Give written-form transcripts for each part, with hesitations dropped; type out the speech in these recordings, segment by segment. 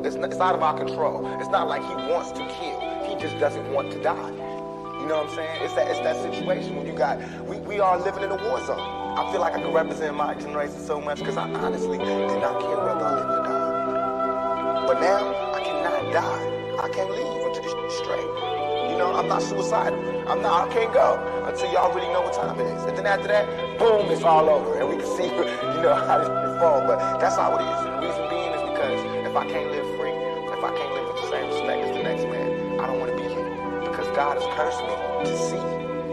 It's out of our control. It's not like he wants to kill. He just doesn't want to die. You know what I'm saying? It's that situation when we are living in a war zone. I feel like I can represent my generation so much because I honestly did not care whether I lived or died. But now I cannot die. I can't leave until this straight. You know, I'm not suicidal. I can't go until y'all really know what time it is. And then after that, boom, it's all over. And we can see, how this fall. But that's how it is. And the reason being is because if I can't live free, if I can't live with the same respect as the next man, I don't want to be here. Because God has cursed me to see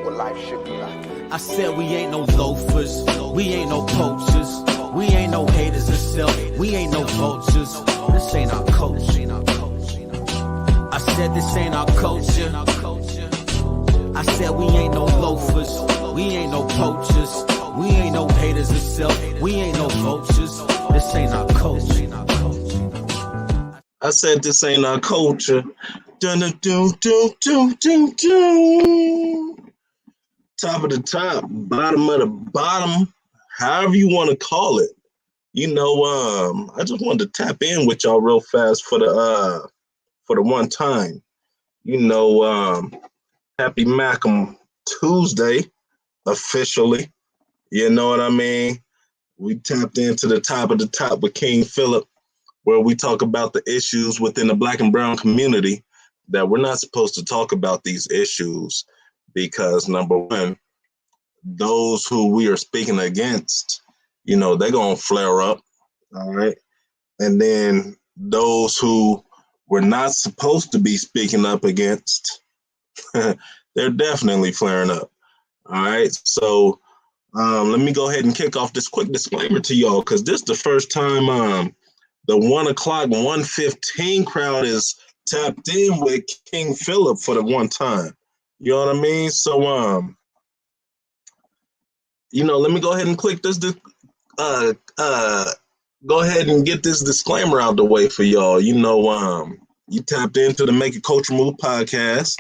what life should be like. I said we ain't no loafers, we ain't no poachers, we ain't no haters of self, we ain't no vultures. This ain't our culture. I said this ain't our culture. I said we ain't no loafers, we ain't no poachers, we ain't no haters of self, we ain't no vultures. This ain't our culture. I said this ain't our culture. Dun dun dun dun dun dun. Top of the top, bottom of the bottom, however you want to call it. I just wanted to tap in with y'all real fast for the one time. Happy Malcolm Tuesday, officially. You know what I mean? We tapped into the top of the top with King Philip, where we talk about the issues within the Black and brown community that we're not supposed to talk about these issues because, number one, those who we are speaking against, they're going to flare up, all right? And then those who we're not supposed to be speaking up against, they're definitely flaring up, all right? So let me go ahead and kick off this quick disclaimer to y'all because this is the first time the 1 o'clock, 1:15 crowd is tapped in with King Philip for the one time. You know what I mean? So, let me go ahead and click this, go ahead and get this disclaimer out the way for y'all. You tapped into the Make It Culture Move podcast.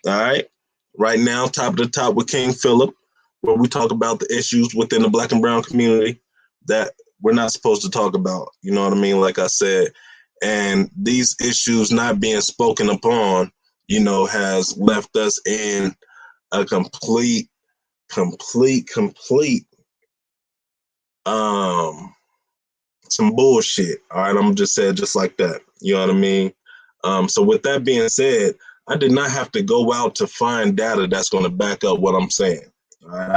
All right. Right now, top of the top with King Philip, where we talk about the issues within the Black and brown community that we're not supposed to talk about. You know what I mean? Like I said, and these issues not being spoken upon, has left us in a complete some bullshit. All right, I'm just saying just like that. You know what I mean? So with that being said, I did not have to go out to find data that's going to back up what I'm saying. All right,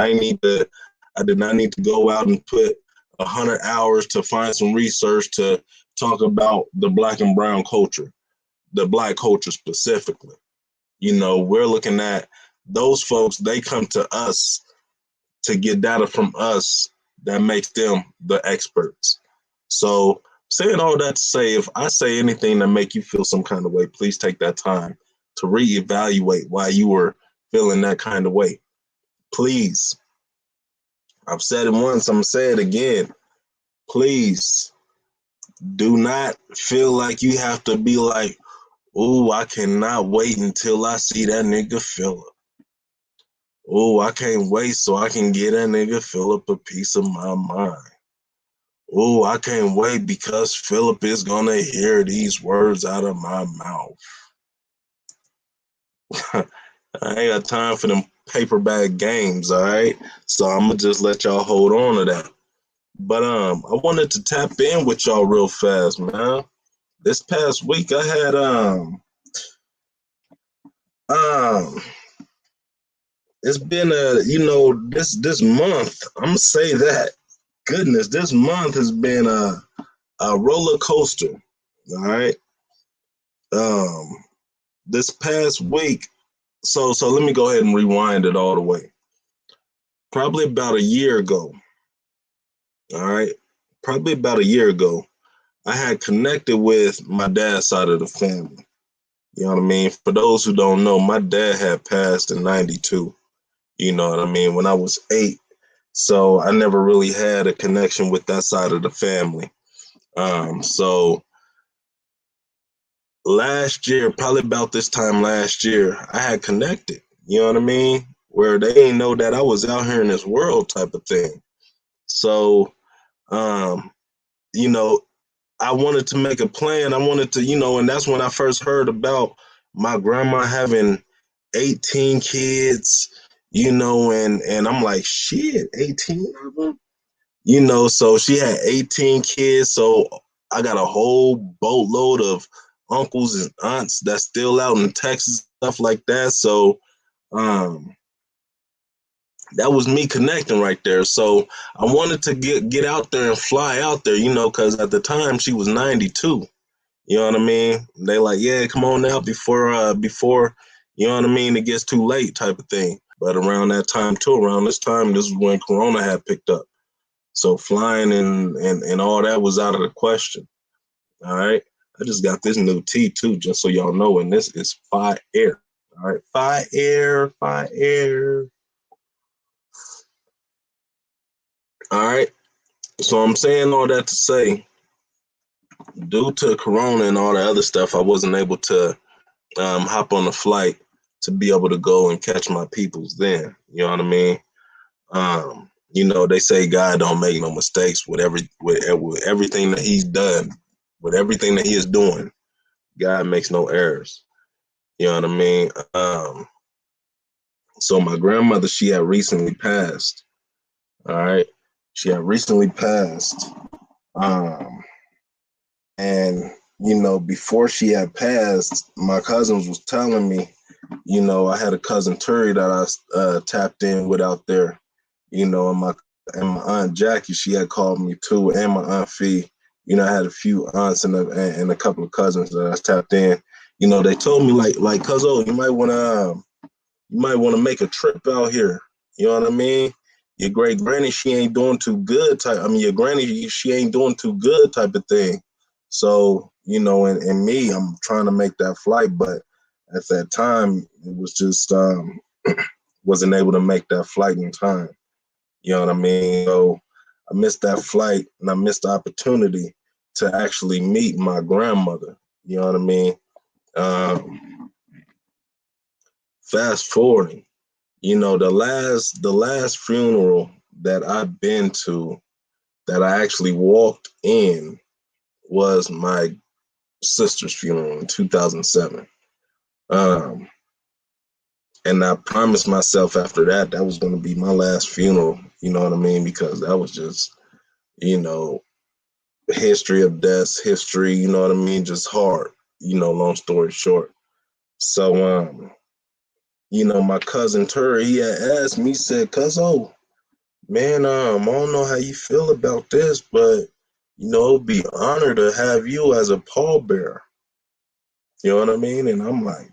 I did not need to go out and put 100 hours to find some research to talk about the Black and brown culture, the Black culture specifically. We're looking at those folks, they come to us to get data from us that makes them the experts. So saying all that to say, if I say anything that make you feel some kind of way, please take that time to reevaluate why you were feeling that kind of way. Please. I've said it once, I'm going to say it again. Please do not feel like you have to be like, oh, I cannot wait until I see that nigga Philip. Oh, I can't wait so I can get that nigga Philip a piece of my mind. Oh, I can't wait because Philip is going to hear these words out of my mouth. I ain't got time for them paper bag games, all right? So I'm going to just let y'all hold on to that. But I wanted to tap in with y'all real fast, man. This past week I had it's been this month, I'm gonna say that. Goodness, this month has been a roller coaster. All right. This past week, so let me go ahead and rewind it all the way. Probably about a year ago. All right. Probably about a year ago, I had connected with my dad's side of the family. You know what I mean? For those who don't know, my dad had passed in 92. You know what I mean? When I was 8. So I never really had a connection with that side of the family. So last year, probably about this time last year, I had connected. You know what I mean? Where they didn't know that I was out here in this world type of thing. So, I wanted to make a plan. I wanted to, and that's when I first heard about my grandma having 18 kids, and I'm like, shit, 18 of them? So she had 18 kids. So I got a whole boatload of uncles and aunts that's still out in Texas, stuff like that. So um, that was me connecting right there. So I wanted to get out there and fly out there, because at the time she was 92. You know what I mean? They like, yeah, come on now before you know what I mean, it gets too late type of thing. But around that time too, around this time, this is when Corona had picked up. So flying and all that was out of the question. All right. I just got this new tea too, just so y'all know, and this is fire. All right, fire. All right. So I'm saying all that to say, due to Corona and all the other stuff, I wasn't able to hop on the flight to be able to go and catch my peoples then. You know what I mean? They say God don't make no mistakes with with everything that he's done, with everything that he is doing. God makes no errors. You know what I mean? So my grandmother, she had recently passed. All right. She had recently passed. Um, and before she had passed, my cousins was telling me, I had a cousin Turi that I tapped in with out there, and my aunt Jackie, she had called me too, and my aunt Fee. I had a few aunts and a couple of cousins that I tapped in. They told me like, cuzzo, you might want to make a trip out here. You know what I mean? Your great granny, she ain't doing too good type. I mean, your granny, she ain't doing too good type of thing. So, and me, I'm trying to make that flight, but at that time, it was just wasn't able to make that flight in time. You know what I mean? So I missed that flight and I missed the opportunity to actually meet my grandmother. You know what I mean? Um, Fast forwarding, the last funeral that I've been to that I actually walked in was my sister's funeral in 2007. Um, and I promised myself after that was going to be my last funeral. You know what I mean? Because that was just, you know, history of deaths, history. You know what I mean? Just hard. Long story short. So, my cousin Turi, he had asked me, said, "Cuzzo, man, I don't know how you feel about this, but it'd be an honor to have you as a pallbearer." You know what I mean? And I'm like,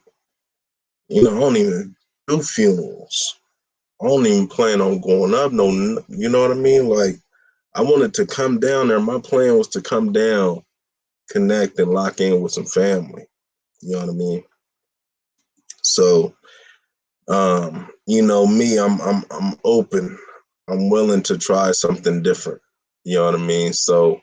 I don't even do funerals. I don't even plan on going up. No, you know what I mean? Like, I wanted to come down there. My plan was to come down, connect, and lock in with some family. You know what I mean? So, me, I'm open. I'm willing to try something different. You know what I mean? So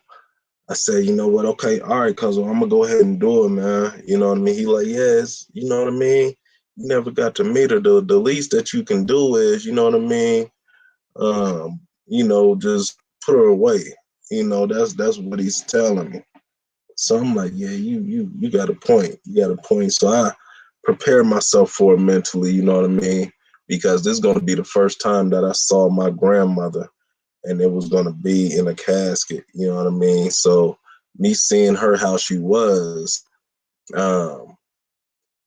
I said, you know what? Okay, all right, cuz I'm gonna go ahead and do it, man. You know what I mean? He like, yes, you know what I mean? You never got to meet her. The least that you can do is, you know what I mean? Just put her away. That's what he's telling me. So I'm like, yeah, you got a point. You got a point. So I prepared myself for it mentally, you know what I mean? Because this is gonna be the first time that I saw my grandmother and it was gonna be in a casket, you know what I mean? So me seeing her how she was, um,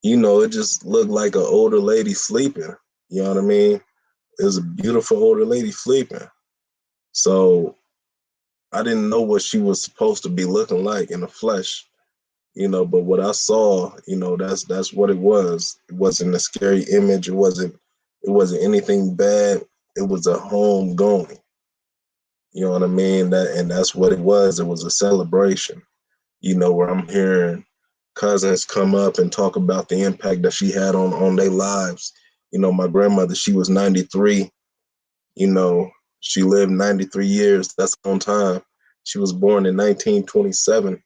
it just looked like an older lady sleeping. You know what I mean? It was a beautiful older lady sleeping. So I didn't know what she was supposed to be looking like in the flesh, but what I saw, that's what it was. It wasn't a scary image. It wasn't anything bad. It was a home going. You know what I mean? That's what it was. It was a celebration, where I'm hearing cousins come up and talk about the impact that she had on their lives. My grandmother, she was 93. You know, she lived 93 years. That's on time. She was born in 1927.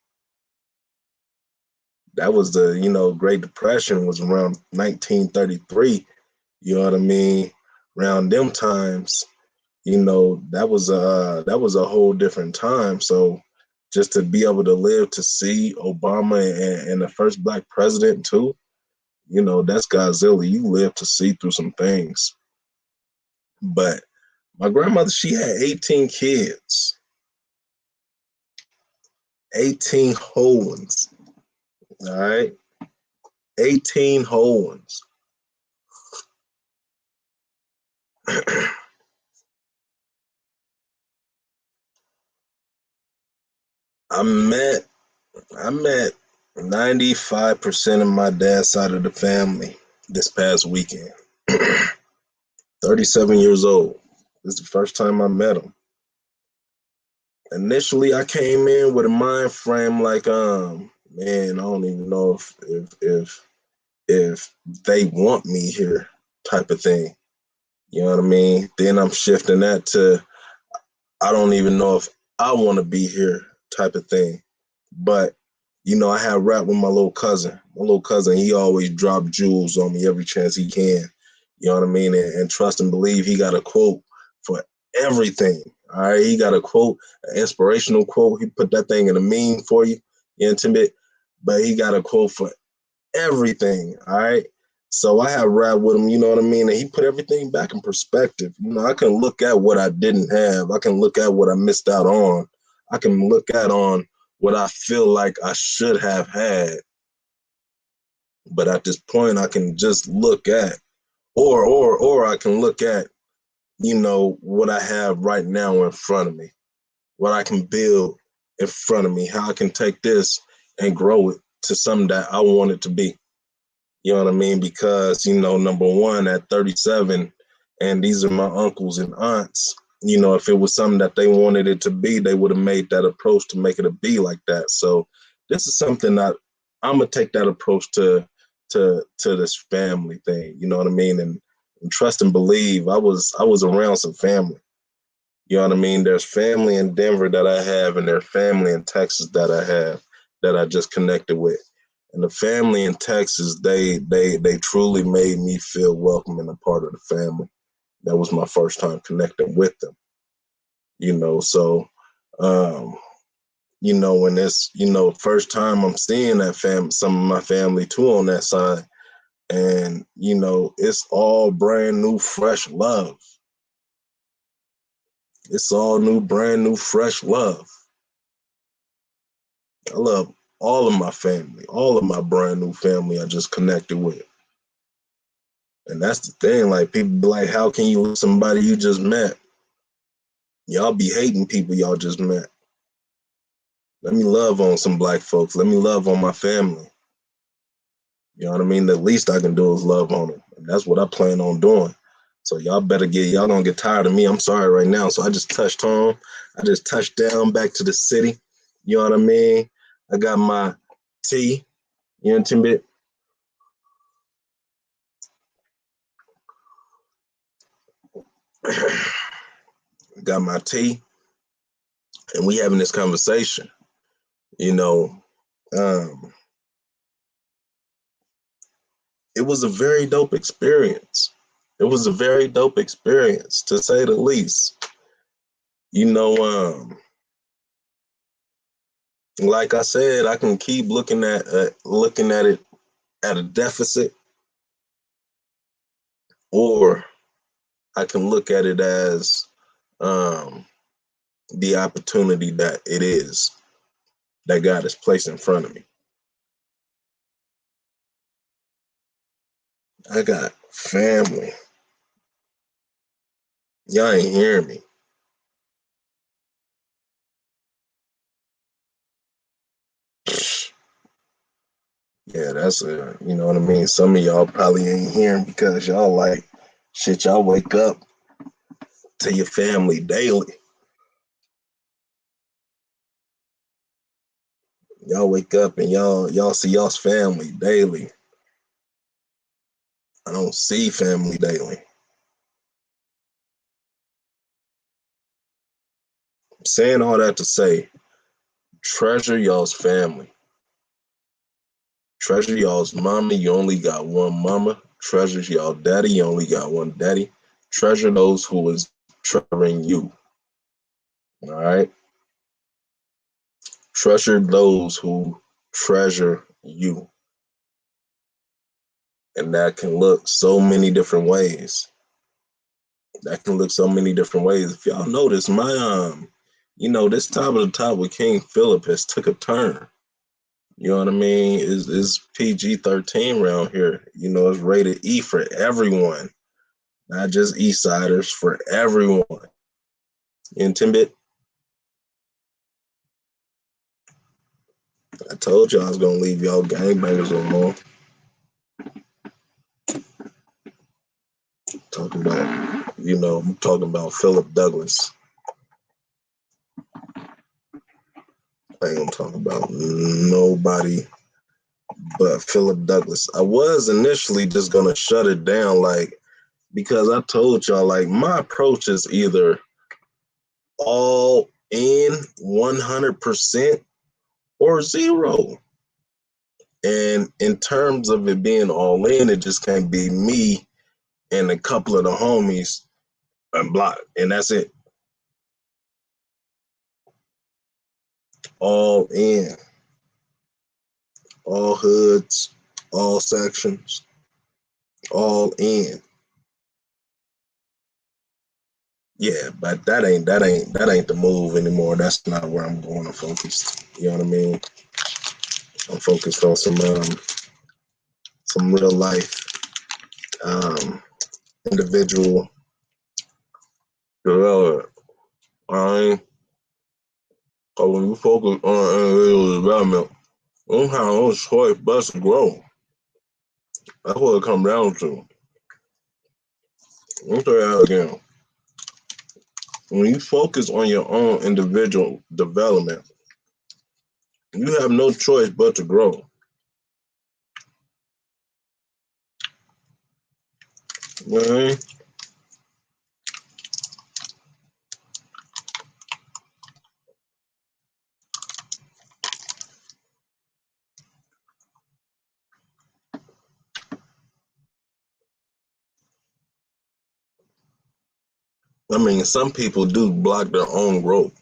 That was the Great Depression was around 1933. You know what I mean? Around them times, that was a whole different time. So just to be able to live to see Obama and the first black president too, that's Godzilla. You live to see through some things. But my grandmother, she had 18 kids, 18 whole ones. All right, 18 whole ones. I met I met 95% of my dad's side of the family this past weekend. 37 years old. This is the first time I met him. Initially, I came in with a mind frame like, man, I don't even know if they want me here, type of thing. You know what I mean? Then I'm shifting that to, I don't even know if I want to be here, type of thing. But I had rap with my little cousin. My little cousin, he always dropped jewels on me every chance he can. You know what I mean? And trust and believe, he got a quote for everything. All right, he got a quote, an inspirational quote. He put that thing in a meme for you, intimate. But he got a quote for everything. All right. So I have rap with him, you know what I mean? And he put everything back in perspective. I can look at what I didn't have. I can look at what I missed out on. I can look at on what I feel like I should have had. But at this point, I can just look at, or I can look at, what I have right now in front of me, what I can build in front of me, how I can take this and grow it to something that I want it to be. You know what I mean? Because, number one, at 37, and these are my uncles and aunts, if it was something that they wanted it to be, they would have made that approach to make it a be like that. So this is something that I'm going to take that approach to this family thing. You know what I mean? And trust and believe, I was around some family. You know what I mean? There's family in Denver that I have, and there's family in Texas that I have that I just connected with. And the family in Texas, they truly made me feel welcome and a part of the family. That was my first time connecting with them. So when it's, first time I'm seeing that some of my family too on that side. And, it's all brand new, fresh love. It's all new, brand new, fresh love. I love all of my family, all of my brand new family I just connected with. And that's the thing, like people be like, how can you love somebody you just met? Y'all be hating people y'all just met. Let me love on some black folks. Let me love on my family. You know what I mean? The least I can do is love on them. And that's what I plan on doing. So y'all gonna get tired of me. I'm sorry right now. So I just touched home. I just touched down back to the city. You know what I mean? I got my tea. You know what I mean? Got my tea, and we having this conversation. It was a very dope experience. It was a very dope experience, to say the least. Like I said, I can keep looking at it at a deficit, or I can look at it as the opportunity that it is that God has placed in front of me. I got family. Y'all ain't hearing me. Yeah, that's you know what I mean? Some of y'all probably ain't hearing because y'all like, shit, y'all wake up to your family daily. Y'all wake up and y'all see y'all's family daily. I don't see family daily. I'm saying all that to say, treasure y'all's family. Treasure y'all's mama, you only got one mama. Treasure y'all daddy, you only got one daddy. Treasure those who is treasuring you. All right? Treasure those who treasure you. And that can look so many different ways. That can look so many different ways. If y'all notice, my this top of the top with King Philip has took a turn. You know what I mean? Is PG-13 around here. It's rated E for everyone, not just East Siders, for everyone. In Timbit, I told y'all I was gonna leave y'all gangbangers alone. I'm talking about Philip Douglas. I ain't gonna talk about nobody but Philip Douglas. I was initially just gonna shut it down, because I told y'all, my approach is either all in 100% or zero. And in terms of it being all in, it just can't be me and a couple of the homies and block, and that's it. All in, all hoods, all sections, all in. Yeah, but that ain't the move anymore. That's not where I'm going to focus. You know what I mean? I'm focused on some real life individual development. Alright. So when you focus on individual development, you don't have no choice but to grow. That's what it comes down to. Let me say that again. When you focus on your own individual development, you have no choice but to grow. You know what I mean? Some people do block their own growth.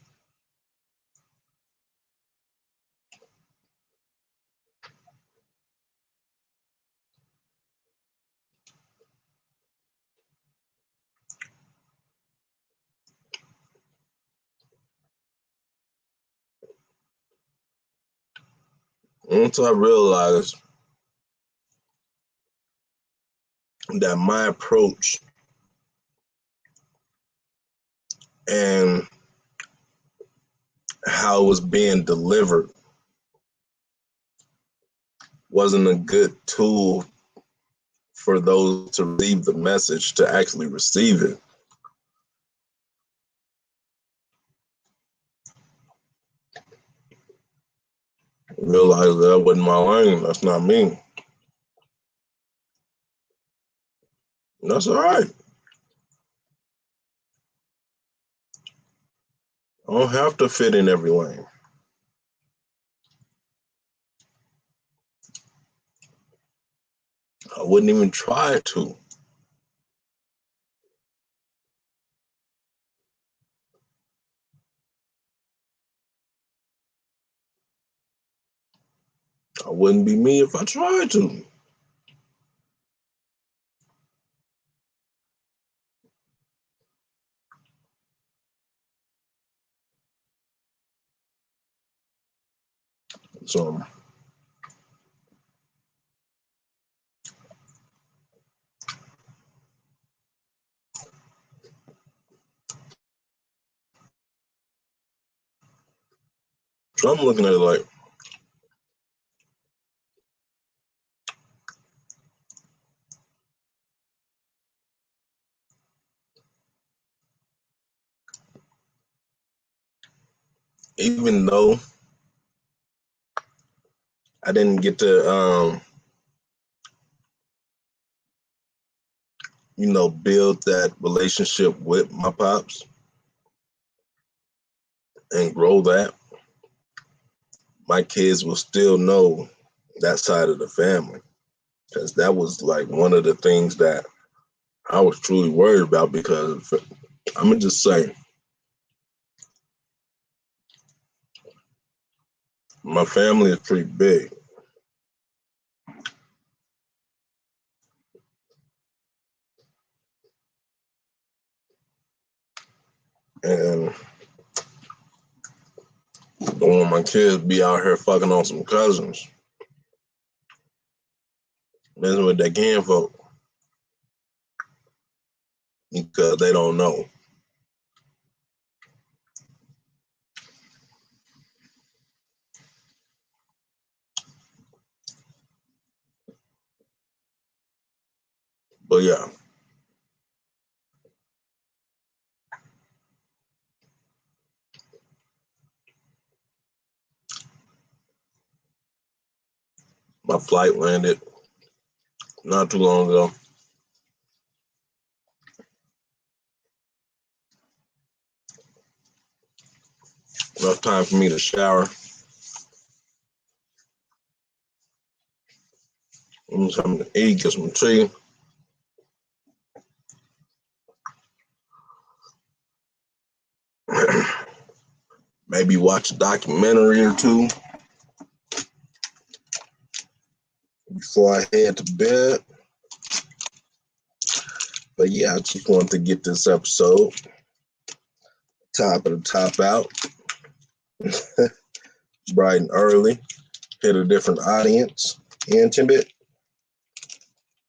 Once I realized that my approach and how it was being delivered wasn't a good tool for those to receive the message to actually receive it. Realized that wasn't my lane. That's not me. And that's all right. I don't have to fit in every lane. I wouldn't even try to. I wouldn't be me if I tried to. So I'm looking at it like, even though I didn't get to, build that relationship with my pops and grow that, my kids will still know that side of the family. Because that was one of the things that I was truly worried about, because I'm going to just say, My family is pretty big. And don't want my kids be out here fucking on some cousins. Messing with their kinfolk. Because they don't know. But yeah. My flight landed not too long ago. Enough time for me to shower. Something to eat, get some tea. Maybe watch a documentary or two before I head to bed. But yeah, I just wanted to get this episode top of the top out. Bright and early. Hit a different audience. Intimate.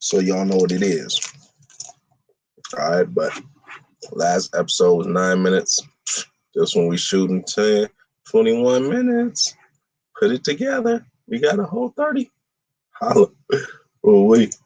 So y'all know what it is. All right, but last episode was 9 minutes. This one we shooting 21 minutes. Put it together. We got a whole 30. Holla. Oh, wait.